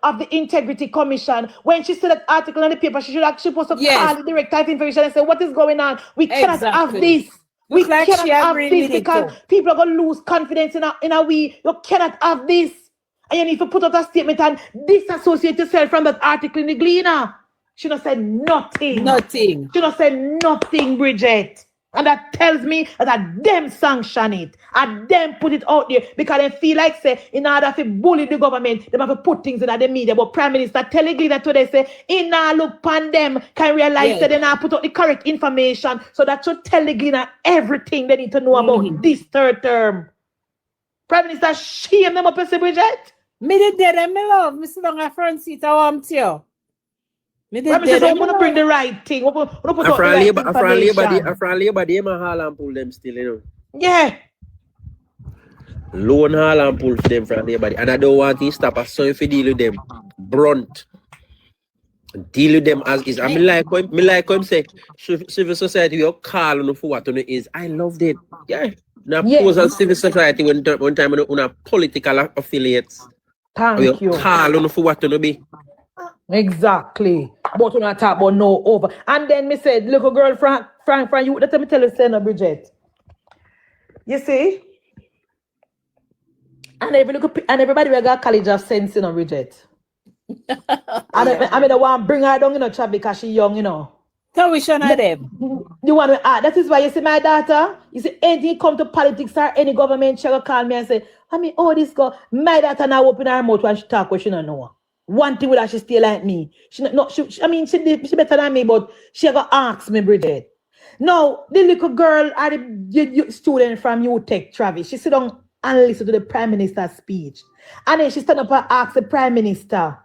of the Integrity Commission. When she said that article in the paper, she should actually supposed to call the Director of Information and say, what is going on? We cannot have this. We cannot have this because people are going to lose confidence in a we. You cannot have this. And you need to put out a statement and disassociate yourself from that article in the Gleaner. She not said nothing. Nothing. She not said nothing, Bridget. And that tells me that them sanction it. And them put it out there because they feel like, say, in order to bully the government, they have to put things in the media. But Prime Minister tell the Gleaner today, say, in now look upon them, can realize that they now put out the correct information. So that should tell the Gleaner everything they need to know about this third term. Prime Minister, shame them up, Bridget. Me did them, me love. Me sit on a front seat, I want you. I'm going to bring the right thing. After labor, they might haul and pull them still, you know. Yeah. Loan haul and pull for them from labor. And I don't want to stop. So if you deal with them, brunt. Deal with them as is. I mean, like him say, civil society, you call on for what it is. I loved it. Yeah. Now, pose as civil society one time on a political affiliates. Thank you. Call on for what it be. Exactly. But when I talk about no over. And then me said, little girl Frank, you let me tell you, say no, Bridget. You see? And everybody we got college of sense, you know, Bridget. I mean, the one bring her down, you know, Chav, because she young, you know. So we should have them. You want to add. That is why you see my daughter. You see, anything come to politics or any government, she will call me and say, I mean, oh, this girl, my daughter now open her mouth when she talk, what she don't know. One thing with her, she stay like me. She better than me, but she ever ask me, Bridget. Now, the little girl or the student from UTech, Travis, she sit down and listen to the Prime Minister's speech. And then she stand up and ask the Prime Minister,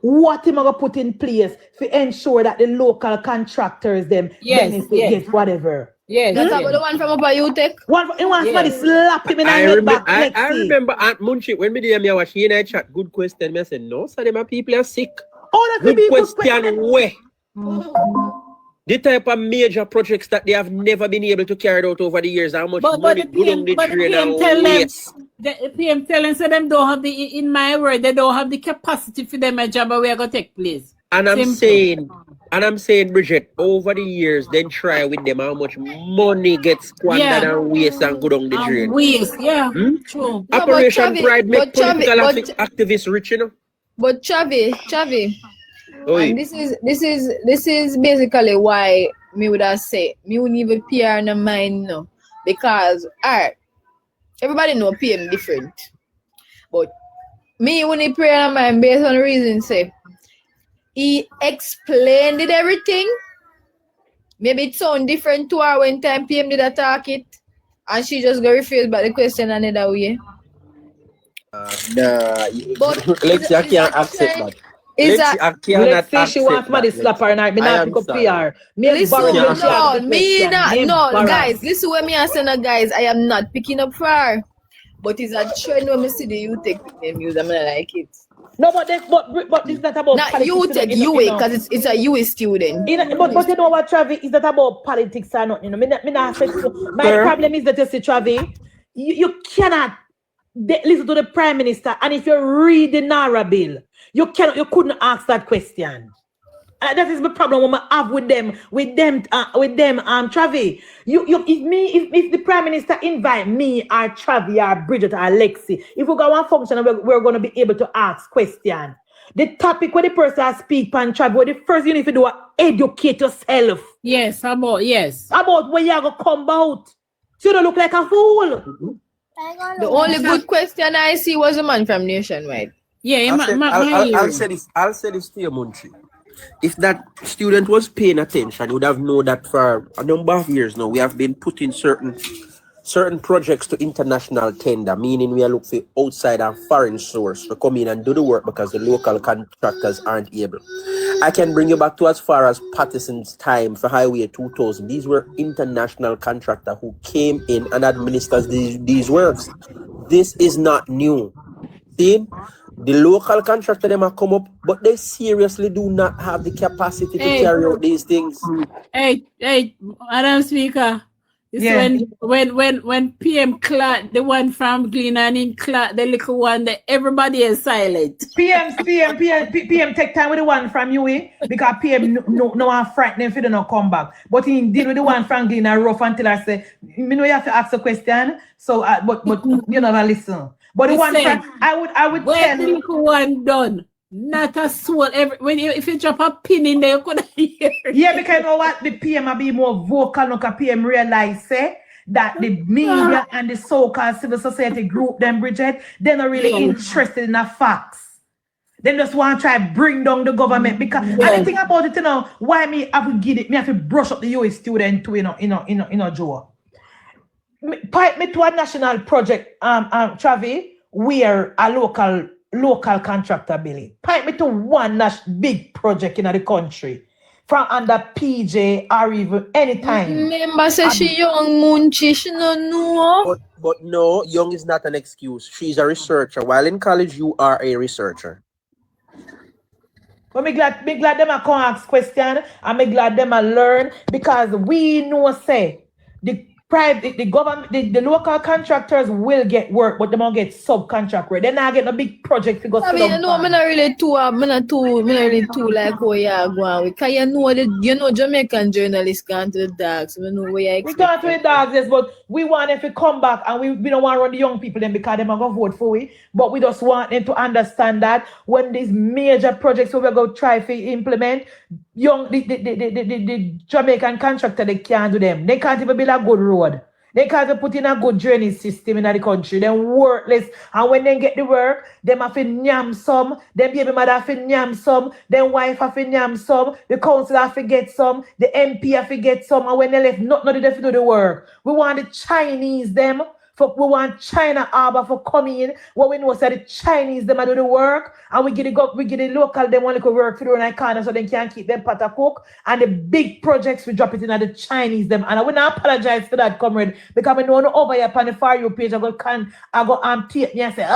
what am I going to put in place to ensure that the local contractors, them, get whatever. Yes. That's about the one from up at UTech. Somebody slap him in the head back. I remember Aunt Munchie, when me there, me was she in a chat, good question. Me I said, no, so them people are sick. Oh, that's good question. Where? The type of major projects that they have never been able to carry out over the years, how much money good on the train and waste. The PM telling so them don't have the, in my word, they don't have the capacity for them a job where going to take place. And I'm saying, Bridget, over the years, then try with them how much money gets squandered and waste and go down the drain. Waste, true. Operation Pride make political activists rich, you know. But Chavi, and this is basically why me would have said me wouldn't even PR in the mind no, because everybody know PM different, but me wouldn't PR in the mind based on the reason say. He explained it everything. Maybe it sound different to her when time PM did attack it. And she just got refused by the question another way. But let's see, I can't accept that. Let's say she wants somebody slap her and I pick up PR. No, guys, this is what me and saying, guys, I am not picking up for her. But it's a trend when me see the UTech them use, I'm not like it. No, but this is not about politics. You take UA because it's a UA student. But you know what, Travi, is that about politics or not? You know, my problem is that you see, Travi, you cannot listen to the Prime Minister, and if you read the NARA bill, you couldn't ask that question. That is the problem I have with them, Travi. If the Prime Minister invite me or Travi or Bridget or Lexi, if we go on function, we're going to be able to ask questions. The topic where the person speak on Travi, the first you need to do is educate yourself. Yes, about where you're going to come out. So you don't look like a fool. The only good question I see was a man from Nationwide. Yeah, I'll say this to you, Munchie. If that student was paying attention, you would have known that for a number of years now, we have been putting certain projects to international tender, meaning we are looking for outside and foreign source to come in and do the work because the local contractors aren't able. I can bring you back to as far as Patterson's time for Highway 2000. These were international contractors who came in and administered these works. This is not new. See? The local contractor them have come up, but they seriously do not have the capacity to carry out these things. Hey, Madam Speaker, It's Yeah. when PM Clark, the one from Glen and in Clark, the little one, that everybody is silent. PM take time with the one from UE because PM no one frightened if they don't come back. But he deal with the one from Glen and rough until I say, me know you have to ask a question. So but you never listen. But the one Listen, from I would When tell the you. little one done, not a soul. If you drop a pin in there, you could hear. Yeah, because you know what? The PM will be more vocal, because PM realize that the media and the so-called civil society group, them, Bridget, they're not really interested in the facts. They just want to try to bring down the government. Because and the thing about it, why me have to give it, me have to brush up the US student too, Joe. Pipe me to a national project, Travi, where a local contractor billing. Pipe me to one big project in the country from under PJ or even anytime. Remember, say she young Munchi, she no know. But no, young is not an excuse. She's a researcher. While in college, you are a researcher. But me glad them a come ask question, and me glad them a learn, because we know the government, the local contractors will get work, but they won't get subcontract work. They're not getting a big project to go. I mean, I'm not really too like how you are going. Because you know Jamaican journalists gone to the dogs. We know where you We gone to the dogs, yes, but we want them to come back, and we don't want to run the young people then because they're going to vote for we. But we just want them to understand that when these major projects we're going to try to implement, the Jamaican contractor, they can't do them. They can't even build a good road. They can't put in a good drainage system in the country. They're worthless. And when they get the work, them have to nyam some. Them baby mother have to nyam some. Them wife have to nyam some. The council have to get some. The MP have to get some. And when they left, nothing they have to do the work. We want the Chinese them. We want China Harbour for coming in. What we know is that the Chinese them do the work, and we get the local them want to work through in a corner so they can keep them pot a cook. And the big projects we drop it in at the Chinese them. And I will not apologize for that, comrade, because I know over here on the For You page I go take me and say,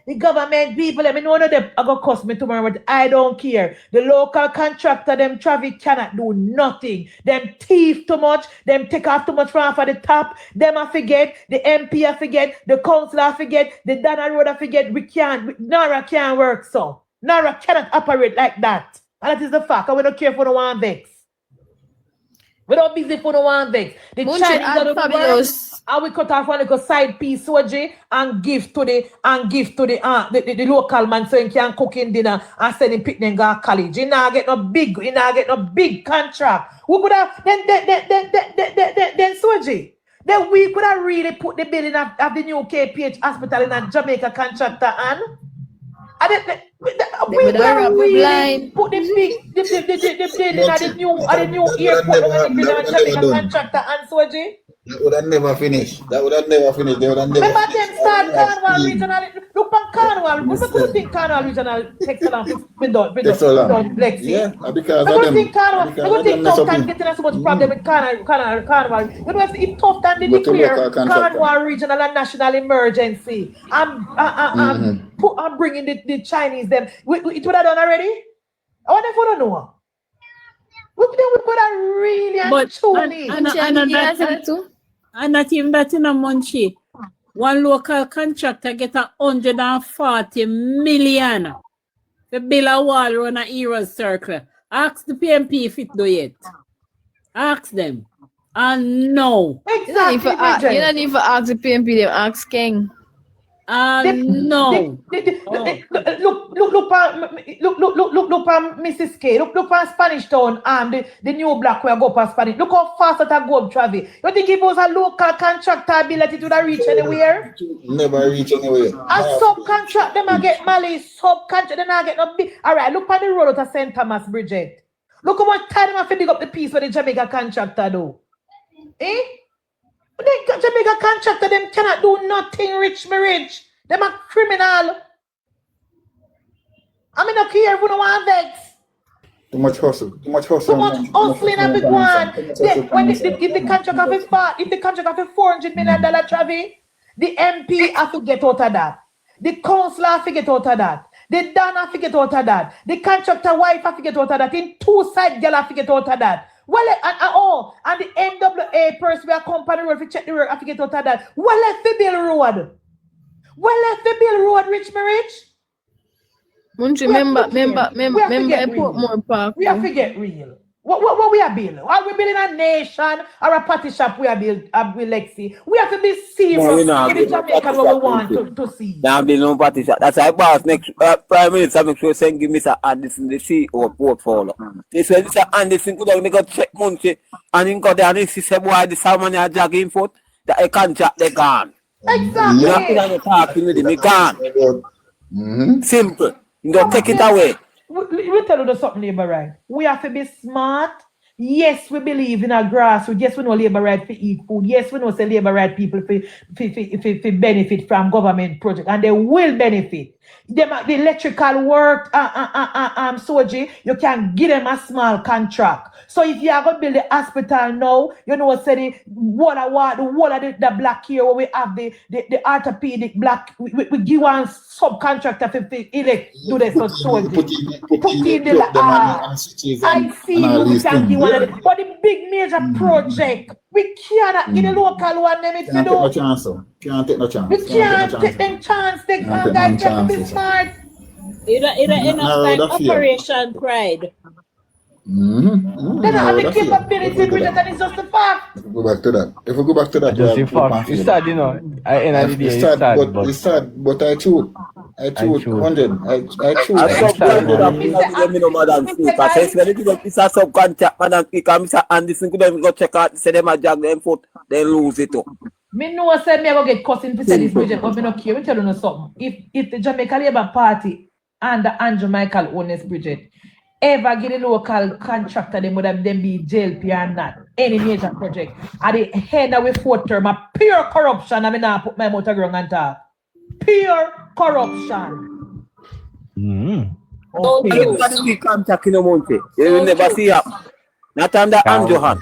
the government people, let me know them I go cost me tomorrow, but I don't care. The local contractor, them traffic cannot do nothing. Them thief too much, them take off too much from the top, them I forget, the MP I forget, the council I forget, the Dana Road I forget. Nara can't work so. Nara cannot operate like that. And that is the fact. And we don't care for the one vex. We don't busy for the one vex. The Chinese are the fabulous. And we cut off one little side piece soji and give to the local man so he can cook in dinner and send him picnic and go to college. He not get no big contract. We could have then soji. Then we could have really put the building of the new KPH hospital in a Jamaica contractor and we could have really put the building at the new airport in a Jamaica contractor and soji. That would have never finished. They would have never Remember them start Carnival Regional. Look on Carnival. What do you think Carnival Regional takes on Lexi? Yeah, because I don't think Carnival. I don't think Tough Time getting so much problem with Carnival. You know, it's Tough Time they declare Carnival Regional and National Emergency. I'm bringing the Chinese them. It would have done already? I wonder if we don't know. We could have really and not even that in a Munchi. One local contractor get 140 million to build a wall around a Heroes Circle. Ask the PMP if it do it. Ask them. And no. Exactly. You don't even ask the PMP, them ask King. No. Look Mrs. K. Look on Spanish Town, the new black where go past Spanish. Look how fast that go up, Travis. You think if it was a local contractor ability to reach anywhere? Never reach anywhere. A subcontract, them a get Mali, subcontract, them a get no big. Alright, look on the road to St. Thomas, Bridget. Look how much time them have to dig up the piece for the Jamaica contractor do. Eh? The Jamaica contractor, them cannot do nothing rich. Them a criminal. I mean, okay, everyone want vex. Too much hustle. Too much hustling and big one. If the contract of a $400 million Travis, the MP have to get out of that. The councillor have to get out of that. The Dan have to get out of that. The contractor wife have to get out of that. In two side girl have to get out of that. Well, and the NWA person we are company road to check the road to get out of that. Well, let's the bill road. Well, let's the bill road, rich. Munchi, remember, I put more park. We have to get real. What we are building? Are we building a nation or a party shop we are building, Lexi? We have to be serious in the Jamaican what we want to see. Now be no party shop. That's why boss next Prime Minister make sure send give Mr. Anderson the CEO portfolio. This way Mr. Anderson could have go check Munchi and he got there and he say why the salmon are jogging foot that I contract they gone. Exactly. You have to talk with them, they gone. Simple. You don't take it away. We tell you something, labor right. We have to be smart. Yes, we believe in our grassroots. Yes, we know labor right for eat food. Yes, we know say labor right people for benefit from government project, and they will benefit. The electrical work, Soji, you can give them a small contract. So if you are going to build the hospital now, you know, say the the black here where we have the orthopedic black, we give one subcontractor for do this for Soji. Put in the I see you can give one of them. But the big major project, we cannot give the local one them if you don't. Can't take no chance. We can't take them chance. They can't get to be smart. It enough like Operation Pride. They don't have the capability with it, and it's just a fact. Go back to that. If we go back to that, just a fact. It's sad, you know. It's sad, but I choose 100. I choose. It's a subcontract, madam. Because Mr. Anderson could have go check out, say them a jag them foot, they lose it too. Me know say me go get cussing for this project, but me no care. Me tell you something. If the Jamaica Labour Party and the Andrew Michael own this project ever get a local contractor, them would have them be JLP or not. Any major project. At the end of the fourth term, a pure corruption. I mean, I put my motor ground and talk. Pure corruption. Okay. You contract in a month. You will never see up. Not under Andrew hand.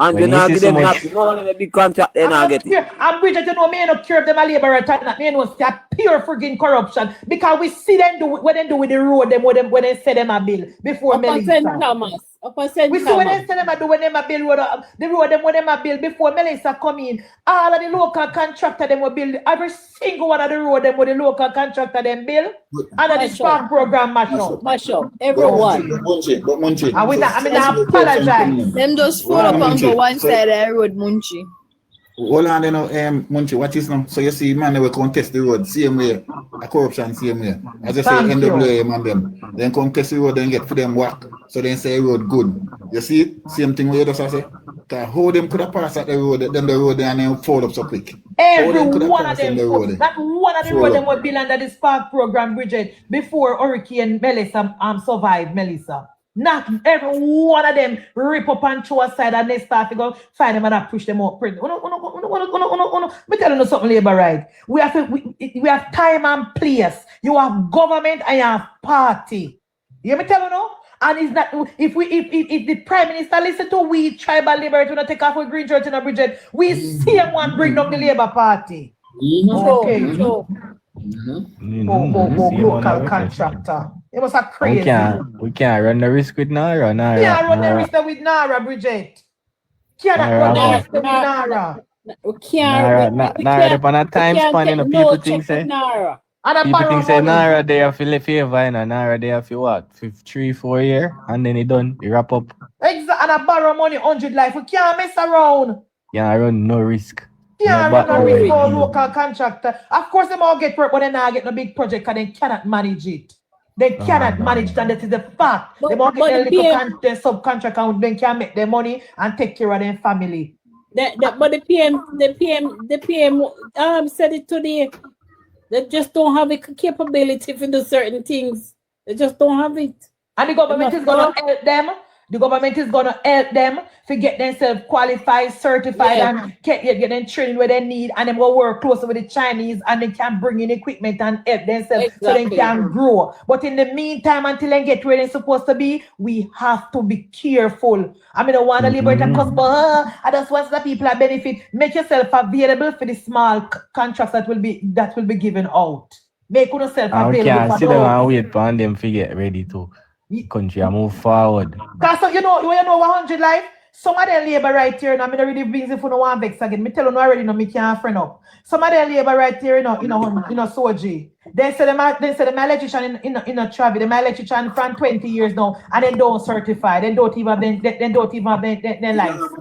And you not give them happy. No one in a big contract, they not get it. And Bridget, you know, me no care if them a labor or not. Me know it's pure friggin' corruption. Because we see them do what they do with the road, them when they say them a bill before Melissa. We see when they say them a do when them a bill the road them when them a bill before Melissa come in. All of the local contractor them will build every single one of the road them with the local contractor them bill. And the strong program mash up. Everyone. Munchi. I mean, I apologize. Them just fall up on the one side of the road, Munchi. Hold on, you know, Munchi, what is now? So you see, man, they will contest the road, same way, a corruption, same way. As I say, NWA, man, them. Then contest the road, then get for them work. So then say road good. You see it? Same thing with you just say. How them could have passed at the road, then the road, and then fall up so quick. Every one of them, that one of the road them would build under the Spark program, Bridget, before Hurricane Melissa survived, Melissa. Not every one of them rip up and throw aside and they start to go find them and push them out. Me tell you something, labor right. We have time and place. You have government and you have party. You hear me tell you no? And it's not if the Prime Minister listen to we tribal liberty when take off with Green Church in a Bridget, we see him one bring up the Labour Party. Okay. Local contractor. It was a crazy. We can't run the risk with Nara. We can't run the risk with Nara, Bridget. Cannot run the risk with Nara. We can't. Nara upon a time span, you know, people think say. People think say Nara they have to favor, you know. Nara they have to what? 3-4 years, and then it done. You wrap up. Exactly, and I borrow money 100 life. We can't mess around. Can't run no risk. Can't run no risk for local contractor. Of course, they all get work, but they not get no big project because they cannot manage it. They cannot manage it, and that is the fact. They all get their little subcontract and then can make their money and take care of their family. But the PM said it today. They just don't have the capability to do certain things. They just don't have it. And the government is going to help them. The government is going to help them to get themselves qualified, certified, and get them trained where they need. And they will work closer with the Chinese and they can bring in equipment and help themselves so they can grow. But in the meantime, until they get where they're supposed to be, we have to be careful. I mean, I want to liberate and customer. I just want the people that benefit. Make yourself available for the small contracts that will be given out. Make yourself available. We can't sit down and wait for them to get ready to country and move forward. Because you know 100 life, Some of them labor right here, and I'm not really busy for no one vex again. Me tell you no already, no, me can't friend up. Some of them labor right here, Soji. They say them electrician in a travel. Them electrician from 20 years now, and they don't certify. They don't even have their license.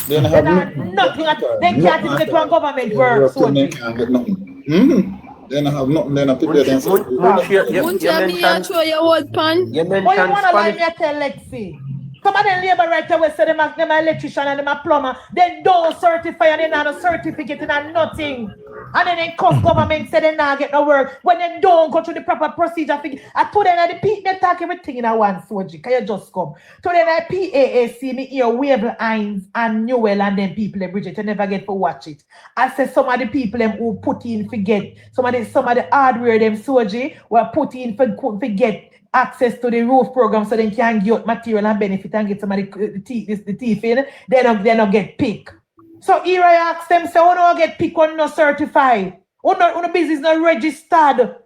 They don't have Nothing. They can't even get one government work. They can't get nothing. They don't have nothing. They don't put their themselves. Won't you show your old pan? You But you mentioned wanna lie Spanish. me tell Lexi. Some of them labor right away say them electrician and them a plumber. They don't certify and they not a certificate and nothing. And then they cost government say they not get no work. When they don't go through the proper procedure. I told them that they talk everything in a one Soji. Can you just come? Told them that PAAC me here Wavell Hines and Newell and them people in Bridget. You never get to watch it. I said some of the people them who put in forget. Some of the hardware them Soji were put in forget access to the roof program so they can get material and benefit and get some of the teeth in, they don't get picked. So here I ask them, say, who don't get picked or not certified? Who no business not registered?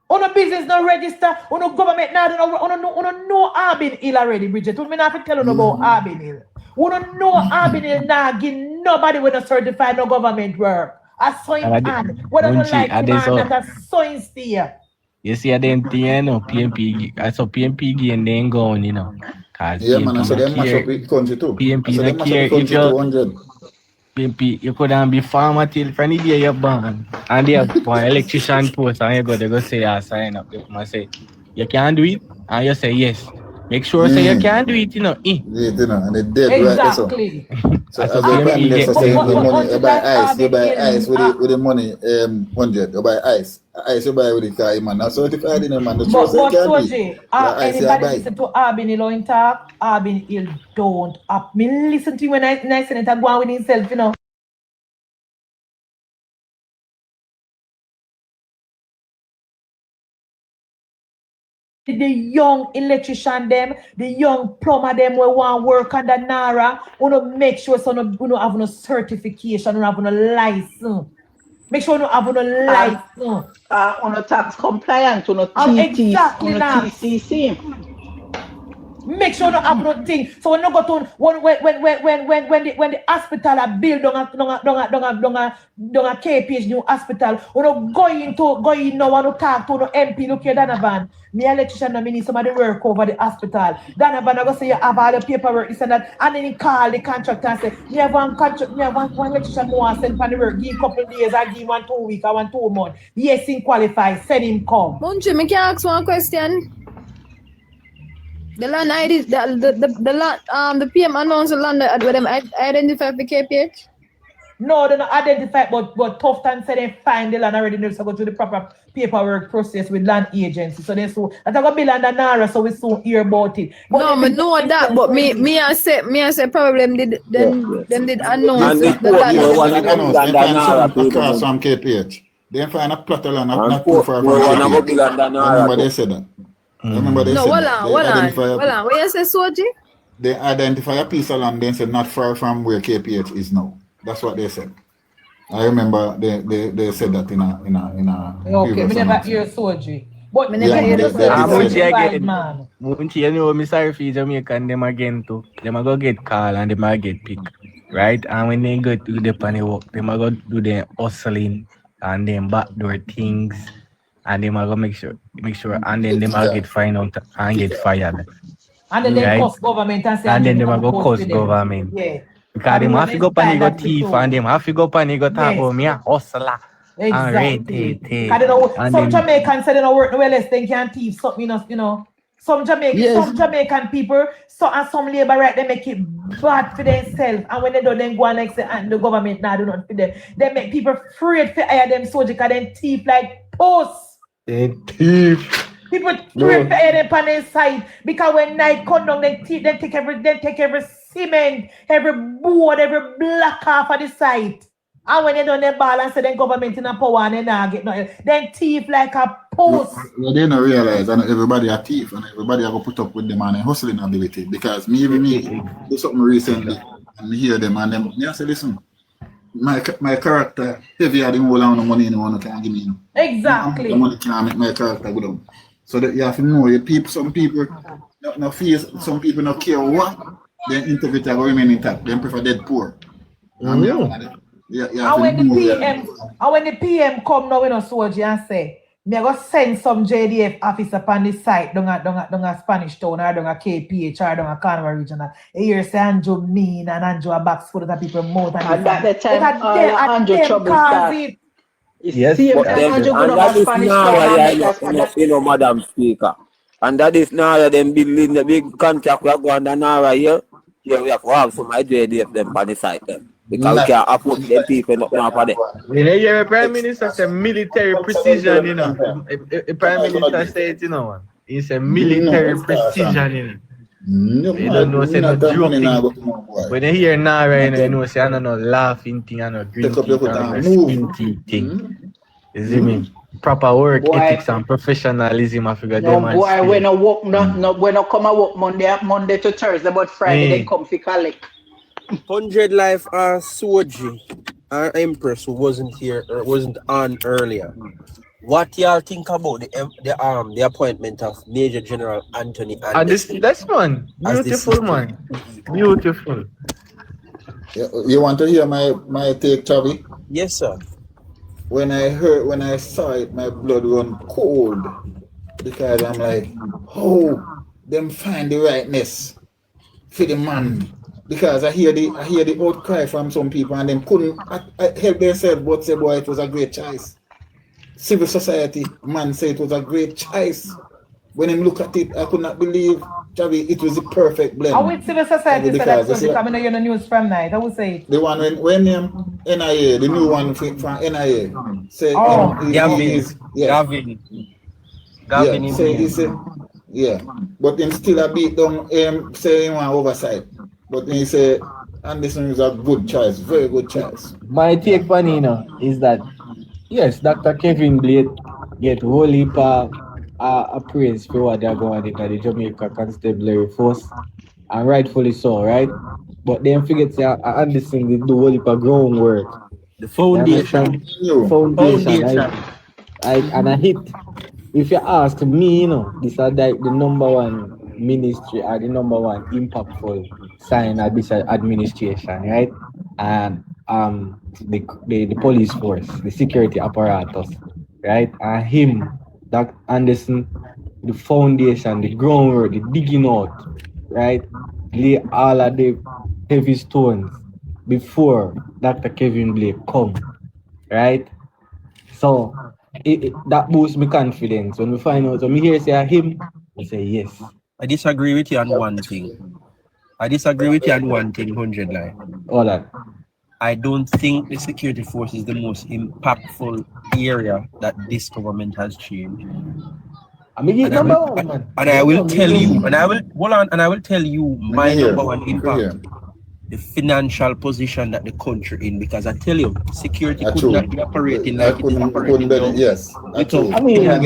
Who no business not registered? Who no government not know Arbin Hill already, Bridget? Who me not tell you about Arbin Hill? Who don't know Arbin Hill now give nobody with a certified no government work. A sign and whether you like him or not, a sign still. You see, I didn't think, PMP, I saw PMP game, they ain't going, Cause Yeah, man, so they mash up with country too. PMP So they not mash care up with if country you 200. PMP, you couldn't be farmer till from the day you're born. And they have one electrician post and they go say, I sign up. They come and say, you can't do it? And you say, yes. Make sure say you can't do it, Yeah, and they dead Exactly. right there. So As as a the PMP prime minister get- saying the But money, you buy ice, you buy that ice with the money 100, you buy ice. Ice you buy with the car, man. Now certified in man. The But trust you can't Soji, do. Ice you anybody buy. listen to Arbin Hill in talk? Arbin Hill don't up. Me listen to him when I send it and go on with himself, The young electrician them, the young plumber them we want work under NARA, make sure so no have no certification, no have no license. Make sure no have no license. On a tax compliant, on a Exactly that. TCC. Make sure no have no thing. So when you go to when the hospital are built down a KPH new hospital, when you go in now and talk to no MP, look here Donovan. Me electrician no need somebody work over the hospital. Donovan I go say you have all the paperwork, this and that, and then he call the contractor and say, you have one electrician who wants send for the work, give a couple of days, I give 1 2 weeks, I want 2 months. Yes, he qualify, send him come. Munchi, me can ask one question. The land ID, the land, the PM announced the land with them identify the KPH. No, they don't identify, but tough time say they find the land already. They go through the proper paperwork process with land agency. So they so that's gonna be land and NARA, so we soon hear about it. But No, I know that, but me I say probably them did announce And the land. They find some across from KPH. They find a plot of land not too far from KPH. Remember they said that. Remember they No, said hold that. on. What you say, Soji? They identify a piece of land, then said not far from where KPH is now. That's what they said. I remember they said that in a okay, previous we never announcement. hear surgery. But Me never hear the certified man. You know, me sorry for Jamaican, them again too. Them a go get call and them a get pick, right? And when they go to the panny work, them a go do their hustling and them backdoor things, and them a go make sure, and then them a get find out and get fired. And then they Right. cost government and say, And then them a go post cost with them. government. Yeah. Because them have to go pan, go That thief, before. and them have to go pan, go talk Yes. about me a hustler. Exactly. And rate. I don't know. And Some then- Jamaicans say they don't work no less, they can thief something, Some Jamaican people, and some labor right, they make it bad for themselves. And when they do, then go and like say, and the government now do not for them. They make people afraid to hire them soldiers because they thief like posts. They thief. People afraid to hire them on their side because when night come down, they take every cement, every board, every block off of the site. And when they done their balance, then government in a power and they not get nothing. Then thief like a post. Well, they don't realize and everybody a thief and everybody have to put up with them and their hustling ability. Because me do something recently and me hear them and them. I say, listen, my character heavier than all the money anyone can give me. Exactly. The money can't make my character go down. So that you have to know some people no fear, some people no care what. then integrity will remain intact. Them prefer dead poor. And when the PM come now in a soldier and say, me I go send some JDF officer upon the site, don't a Spanish town or don't a KPH or don't a Carnival regional. Here say Andrew mean and Andrew a box full of people mouth And that the time Andrew trouble start. Yes, Same but time Andrew go And to that is Spanish now town and you know, Madam Speaker. And that is now that them building the big contract we are going to Nara here. Here we have to have some JDF them on the site them. Because we can't afford them people not now for them. You know, your Prime Minister said military precision, you know. The Prime Minister said, you know, it's a military precision, you know. You don't know, say no joking. When you hear Nara, you know, say I don't know, laughing thing, I know, green thing. You see me? Proper work ethics and professionalism. I figure no boy, when I work, when I come and work Monday to Thursday, but Friday they come for collect. 100 Life Soji, our Empress who wasn't here or wasn't on earlier. What y'all think about the appointment of Major General Anthony Anderson? This one, beautiful man, beautiful. You want to hear my take, Chavi? Yes, sir. When I saw it, my blood run cold because I'm like, oh, them find the rightness for the man. Because I hear the outcry from some people and them couldn't help themselves but say, boy, it was a great choice. Civil society man say it was a great choice. When him look at it, I could not believe, Chavi, it was the perfect blend. How with civil society said that something coming on the news from night? I would say the one when NIA, the new one from NIA, say Gavin but him still a beat down say he want oversight. But he say Anderson is a good choice, very good choice. My take, Panino, is that yes, Dr. Kevin Blade get whole heap praise for what they're going to do at the Jamaica Constabulary Force, and rightfully so, right? But then forget say Anderson did do whole heap of groundwork. The foundation. And I hit. If you ask me, you know, this is like the number one ministry or the number one impactful sign of this administration, right? And the police force, the security apparatus, right? And him, Dr. Anderson, the foundation, the groundwork, the digging out, right? Lay all of the heavy stones before Dr. Kevin Blake come, right? So that boosts my confidence. When we find out, when we hear say him, we say yes. I disagree with you on one thing. 100 Life. All that. I don't think the security force is the most impactful area that this government has changed. I mean, it's number one, man. And I will tell you, and I will tell you my number one impact. The financial position that the country in, because I tell you, security could not be operating like it's operating now. Yes, true. I mean, health,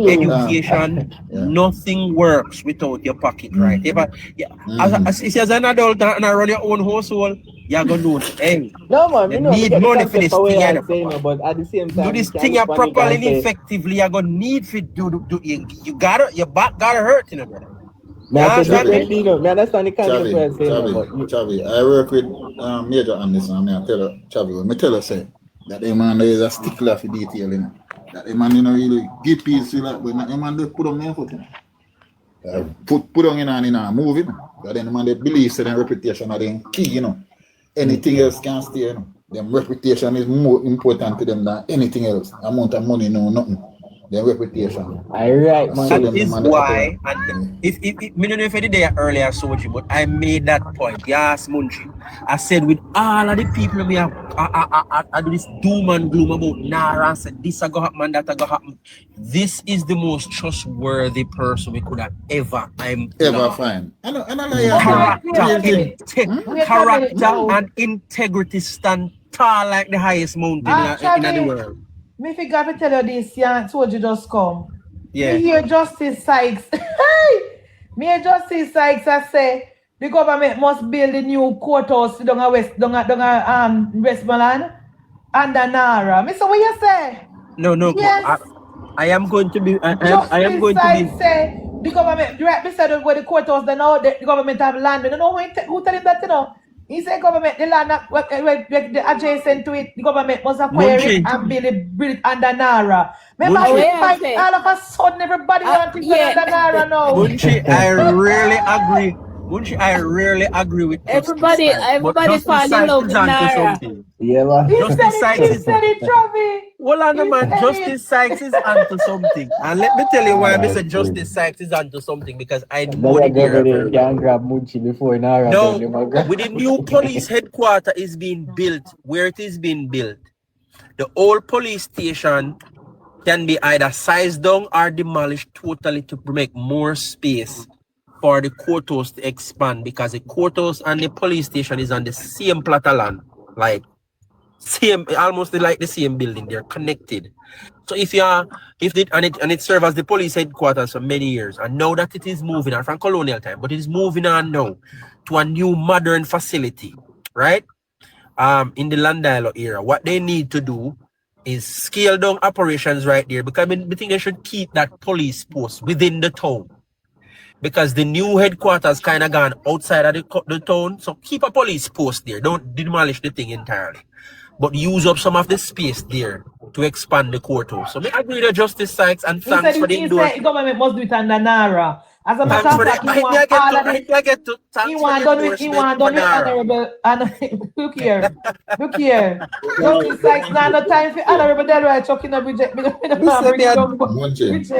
education, nothing works without your pocket, right? As an adult and I run your own household, you're gonna do it. Hey, no man, you need money for this thing. But at the same time, do this thing properly and effectively. You're gonna need to do your back gotta hurt, you know, brother. Chavi, I work with Major Anderson. I tell her, Chavi, say that the man is a stickler for detail, you know. That the man, you know, really give peace, but not the man they put on their foot, you know. Put on in a movie, you know. But then the man they believe so their reputation are the key, you know. Anything else can stay, you know. Their reputation is more important to them than anything else. Amount of money, no, nothing. Their reputation. Alright, man. That is why, and if I don't know if I did there earlier, Soji, but I made that point. Yes, Munchi. I said with all of the people we have, I do this doom and gloom about Nara and said this a go happen, that a go happen. This is the most trustworthy person we could have ever find. Character and integrity stand tall like the highest mountain in the world. Me forgot to tell you this, yeah, told you just come. Yeah. Me hear Justice Sykes. Me hear Justice Sykes I say the government must build a new courthouse down Westmoreland under Nara. Me say what you say? No. Yes. I am going to be. I am going Justice to Sykes be. say the government, right beside where the courthouse, they know the government have land. We don't know who tell him that, you know. He said government, the land the adjacent to it, the government must acquire it and build it under NARA. Remember, all of a sudden everybody wants to build under NARA now. Munchi, I really agree. Munchi, I really agree with everybody fall in love with NARA. Yeah, Justice Sykes He said it, Travi. Well, on man, Justice Sykes is onto something. And let me tell you why I said Justice Sykes is onto something, because I know the area. Can grab Munchi before Nara. No, with the new police headquarters is being built, where it is being built, the old police station can be either sized down or demolished totally to make more space for the courthouse to expand, because the courthouse and the police station is on the same plot of land, like same, almost like the same building. They're connected. So it serves as the police headquarters for many years, and now that it is moving on from colonial time, but it is moving on now to a new modern facility, right? In the Landilo era, what they need to do is scale down operations right there, because I think they should keep that police post within the town, because the new headquarters kind of gone outside of the town. So keep a police post there. Don't demolish the thing entirely, but use up some of the space there to expand the courthouse. So I agree with Justice Sykes, and thanks for the endorsement. The government must do it under NARA. As a matter of fact, he want done with honorable. Look here. Justice Sykes, now no time for honorable Delroy talking about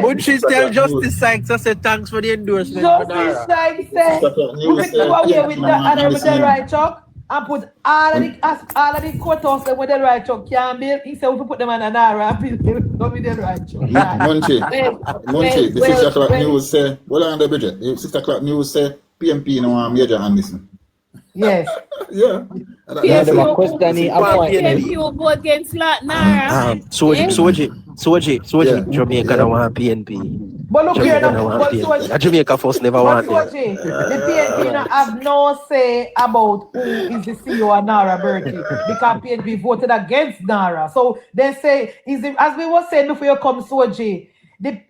Munchi tell Justice Sykes, I said thanks for the endorsement. Justice Sykes said, we can do away with the honorable Delroy Chuck and put all of the courthouse where Delroy Chuck can build. He said we put them on an NARA and build them with Delroy Chuck. Munchi, the 6 o'clock news say, well, on the budget, the 6 o'clock news say, PMP no one major and listen. Yes. Yeah. PMP will go against NARA. Soji, Jamaica don't want PNP. But look here, Jamaica first never want it. The PNP don't have no say about who is the CEO of NARA Berkeley, because PNP voted against NARA. So they say, as we were saying before you come, Soji, the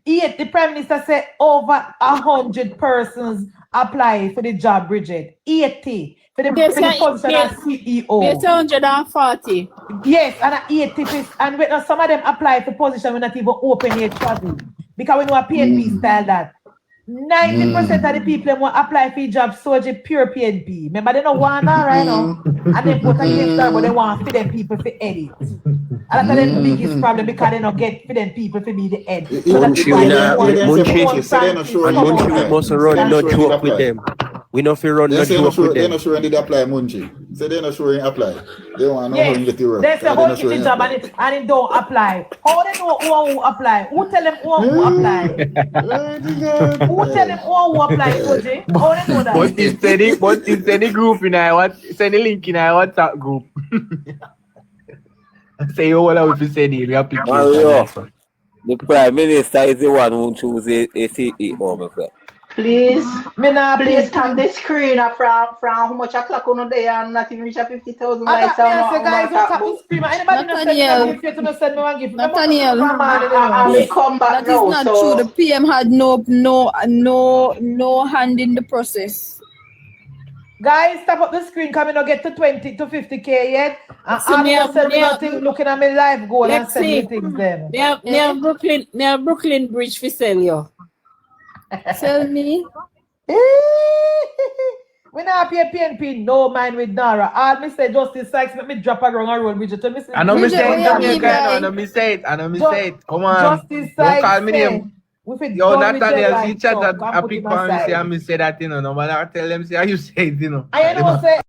Prime Minister said over 100 persons apply for the job, Bridget. 80 for the position as CEO. There's 140. Yes, and 80, and some of them apply for position we're not even open yet, travel. Because we know a PNP style that 90% of the people want apply for job Soji pure PNP. Remember, they don't want that right now. And they vote against her, but they want for them people to edit. And that's the biggest problem, because they don't get for them people to be the head. Munchi must run no joke with them. We know if you run no joke with them. They're not sure when they apply, Munchi. So they're not sure when apply. They want to know when you get the work. They say how get the job and it don't apply. How they know who apply? Who tell them who apply? Who tell them who apply, Soji? How they know that? But it's any group in our send a link in our WhatsApp group. Say all of you said the application. The Prime Minister is the one who chooses a CEO, my friend. Please, please turn the screen up from how much o'clock on the day and not even reach 50,000 likes. Nathaniel, come back that is not true. The PM had no hand in the process. Guys, stop up the screen, come in and get to 20 to 50K yet. And nothing looking at my live goal and send me things then. Me have Brooklyn Bridge for sell you. Tell me. We not pay PNP, no mind with NARA. All me say Justice Sykes, let me drop a wrong road, Bridget. I know me say it. Come on. Justice Don't call me Sykes name. Yo, Nathaniel, see chat that I pick on me say that, you know, no matter I tell them, say, how you say it, you know. I know say